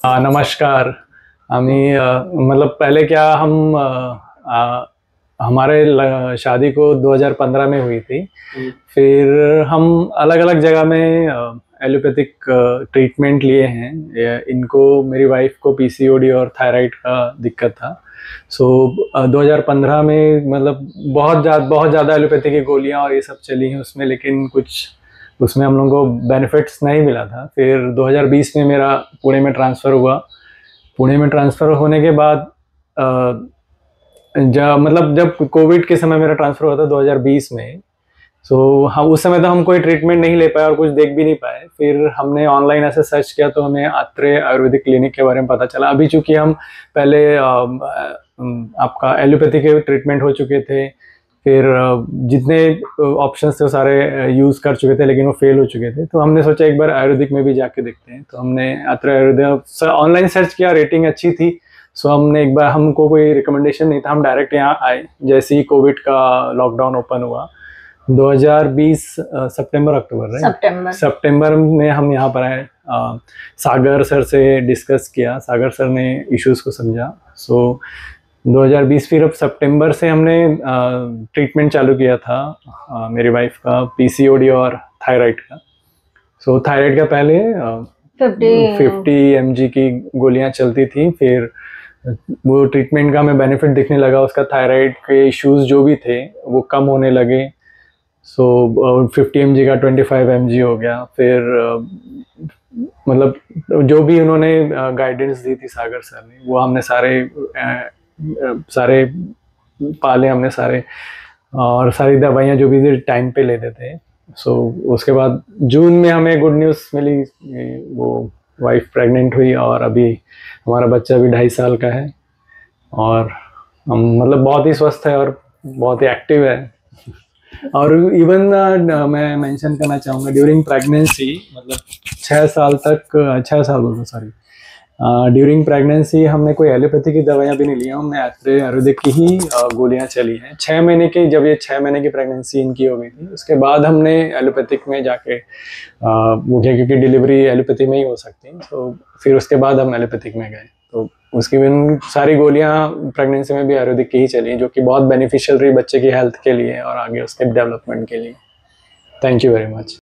नमस्कार। मतलब पहले क्या हम हमारे शादी को 2015 में हुई थी। फिर हम अलग अलग जगह में एलोपैथिक ट्रीटमेंट लिए हैं। इनको, मेरी वाइफ को पीसीओडी और थायराइड का दिक्कत था। 2015 में मतलब बहुत ज़्यादा एलोपैथी की गोलियां और ये सब चली हैं उसमें, लेकिन कुछ उसमें हम लोगों को बेनिफिट्स नहीं मिला था। फिर 2020 में मेरा पुणे में ट्रांसफ़र हुआ। पुणे में ट्रांसफ़र होने के बाद जब कोविड के समय मेरा ट्रांसफ़र हुआ था 2020 में, हम उस समय तो हम कोई ट्रीटमेंट नहीं ले पाए और कुछ देख भी नहीं पाए। फिर हमने ऑनलाइन ऐसे सर्च किया तो हमें आत्रेय आयुर्वेदिक क्लिनिक के बारे में पता चला। अभी चूंकि हम पहले आपका एलोपैथी के ट्रीटमेंट हो चुके थे, फिर जितने ऑप्शंस थे वो सारे यूज़ कर चुके थे, लेकिन वो फेल हो चुके थे। तो हमने सोचा एक बार आयुर्वेदिक में भी जाके देखते हैं। तो हमने आत्रेय आयुर्वेदिक ऑनलाइन सर्च किया, रेटिंग अच्छी थी। हमने एक बार, हमको कोई रिकमेंडेशन नहीं था, हम डायरेक्ट यहाँ आए जैसे ही कोविड का लॉकडाउन ओपन हुआ 2020 सितंबर अक्टूबर सितंबर में हम यहाँ पर आए। सागर सर से डिस्कस किया, सागर सर ने इश्यूज को समझा। 2020 फिर अब सितंबर से हमने ट्रीटमेंट चालू किया था मेरी वाइफ का पीसीओडी और थायराइड का। थायराइड का पहले 50 mg की गोलियां चलती थी। फिर वो ट्रीटमेंट का हमें बेनिफिट दिखने लगा, उसका थायराइड के इश्यूज जो भी थे वो कम होने लगे। 50 mg का 25 mg हो गया। फिर मतलब जो भी उन्होंने गाइडेंस दी थी सागर सर ने, वो हमने सारे पाले हमने सारे, और सारी दवाइयाँ जो भी थी टाइम पे लेते थे। उसके बाद जून में हमें गुड न्यूज़ मिली, वो वाइफ प्रेग्नेंट हुई और अभी हमारा बच्चा भी 2.5 साल का है और हम मतलब बहुत ही स्वस्थ है और बहुत ही एक्टिव है। और इवन मैं मेंशन करना चाहूँगा, ड्यूरिंग प्रेगनेंसी मतलब 6 साल बोलूँ, सॉरी, ड्यूरिंग प्रेगनेंसी हमने कोई एलोपैथी की दवाइयाँ भी नहीं ली, हमने आयुर्वेदिक आयुर्वेदिक की ही गोलियाँ चली हैं। 6 महीने की, जब ये 6 महीने की प्रेगनेंसी इनकी हो गई थी, उसके बाद हमने एलोपैथिक में जाके मुझे, क्योंकि डिलीवरी एलोपैथी में ही हो सकती, तो फिर उसके बाद हम एलोपैथिक में गए। तो उसकी भी सारी गोलियाँ प्रेगनेंसी में भी आयुर्वेदिक की ही चली हैं, जो कि बहुत बेनिफिशियल रही बच्चे की हेल्थ के लिए और आगे उसके डेवलपमेंट के लिए। Thank you very much.